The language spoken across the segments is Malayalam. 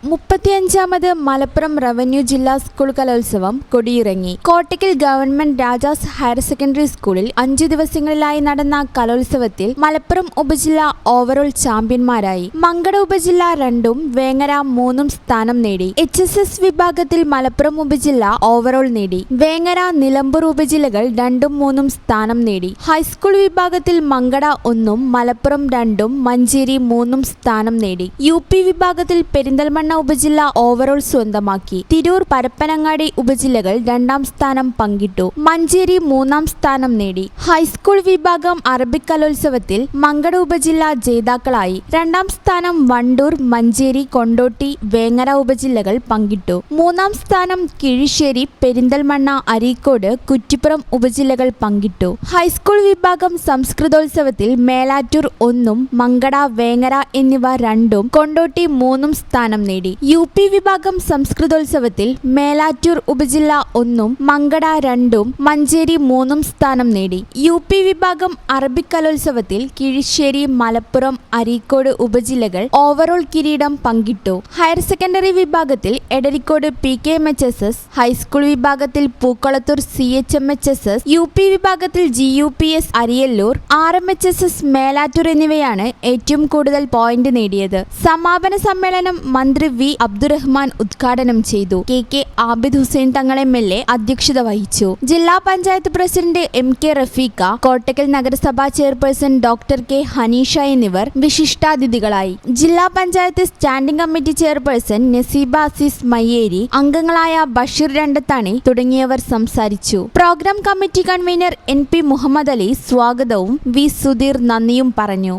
35ാമത് മലപ്പുറം റവന്യൂ ജില്ലാ സ്കൂൾ കലോത്സവം കൊടിയിറങ്ങി. Kottakkal government Rajas higher secondary സ്കൂളിൽ 5 ദിവസങ്ങളിലായി നടന്ന കലോത്സവത്തിൽ മലപ്പുറം ഉപജില്ല ഓവറോൾ ചാമ്പ്യന്മാരായി. മങ്കട ഉപജില്ല 2ഉം വേങ്ങര 3ഉം സ്ഥാനം നേടി. HSS വിഭാഗത്തിൽ മലപ്പുറം ഉപജില്ല ഓവറോൾ നേടി. വേങ്ങര, നിലമ്പൂർ ഉപജില്ലകൾ 2ഉം 3ഉം സ്ഥാനം നേടി. ഹൈസ്കൂൾ വിഭാഗത്തിൽ മങ്കട 1ഉം മലപ്പുറം 2ഉം മഞ്ചേരി 3ഉം സ്ഥാനം നേടി. UP വിഭാഗത്തിൽ പെരിന്തൽമണ്ണ ഉപജില്ല ഓവറോൾ സ്വന്തമാക്കി. തിരൂർ, പരപ്പനങ്ങാടി ഉപജില്ലകൾ 2ാം സ്ഥാനം പങ്കിട്ടു. മഞ്ചേരി 3ാം സ്ഥാനം നേടി. ഹൈസ്കൂൾ വിഭാഗം അറബിക് കലോത്സവത്തിൽ മങ്കട ഉപജില്ല ജേതാക്കളായി. 2ാം സ്ഥാനം വണ്ടൂർ, മഞ്ചേരി, കൊണ്ടോട്ടി, വേങ്ങര ഉപജില്ലകൾ പങ്കിട്ടു. 3ാം സ്ഥാനം കിഴിശ്ശേരി, പെരിന്തൽമണ്ണ, അരീക്കോട്, കുറ്റിപ്പുറം ഉപജില്ലകൾ പങ്കിട്ടു. ഹൈസ്കൂൾ വിഭാഗം സംസ്കൃതോത്സവത്തിൽ മേലാറ്റൂർ 1ഉം മങ്കട, വേങ്ങര എന്നിവ 2ഉം കൊണ്ടോട്ടി 3ഉം സ്ഥാനം നേടി. UP വിഭാഗം സംസ്കൃതോത്സവത്തിൽ മേലാറ്റൂർ ഉപജില്ല 1ഉം മങ്കട 2ഉം മഞ്ചേരി 3ഉം സ്ഥാനം നേടി. UP വിഭാഗം അറബിക് കലോത്സവത്തിൽ കിഴിശ്ശേരി, മലപ്പുറം, അരീക്കോട് ഉപജില്ലകൾ ഓവറോൾ കിരീടം പങ്കിട്ടു. ഹയർ സെക്കൻഡറി വിഭാഗത്തിൽ എടരിക്കോട് PKMHSS, ഹൈസ്കൂൾ വിഭാഗത്തിൽ പൂക്കളത്തൂർ CHMHSS, UP വിഭാഗത്തിൽ GUPS അരിയല്ലൂർ, RMHSS മേലാറ്റൂർ എന്നിവയാണ് ഏറ്റവും കൂടുതൽ പോയിന്റ് നേടിയത്. സമാപന സമ്മേളനം മന്ത്രി V. അബ്ദുറഹ്മാൻ ഉദ്ഘാടനം ചെയ്തു. KK ആബിദ് ഹുസൈൻ തങ്ങൾ MLA അധ്യക്ഷത വഹിച്ചു. ജില്ലാ പഞ്ചായത്ത് പ്രസിഡന്റ് MK റഫീഖ, കോട്ടക്കൽ നഗരസഭാ ചെയർപേഴ്സൺ ഡോക്ടർ K. ഹനീഷ എന്നിവർ വിശിഷ്ടാതിഥികളായി. ജില്ലാ panchayat standing committee chairperson Naseeba Azeez Mayyeri, അംഗങ്ങളായ ബഷീർ രണ്ടത്താണി തുടങ്ങിയവർ സംസാരിച്ചു. Programme committee convener NP Muhammad Ali സ്വാഗതവും V. സുധീർ നന്ദിയും പറഞ്ഞു.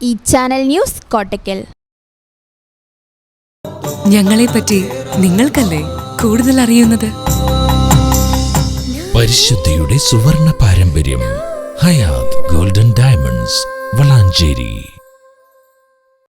ഈ ചാനൽ ന്യൂസ് കോട്ടക്കൽ. ഞങ്ങളെപ്പറ്റി നിങ്ങൾക്കല്ലേ കൂടുതൽ അറിയുന്നത്? പരിശുദ്ധിയുടെ സുവർണ പാരമ്പര്യം. Hayath golden diamonds, Valanchery.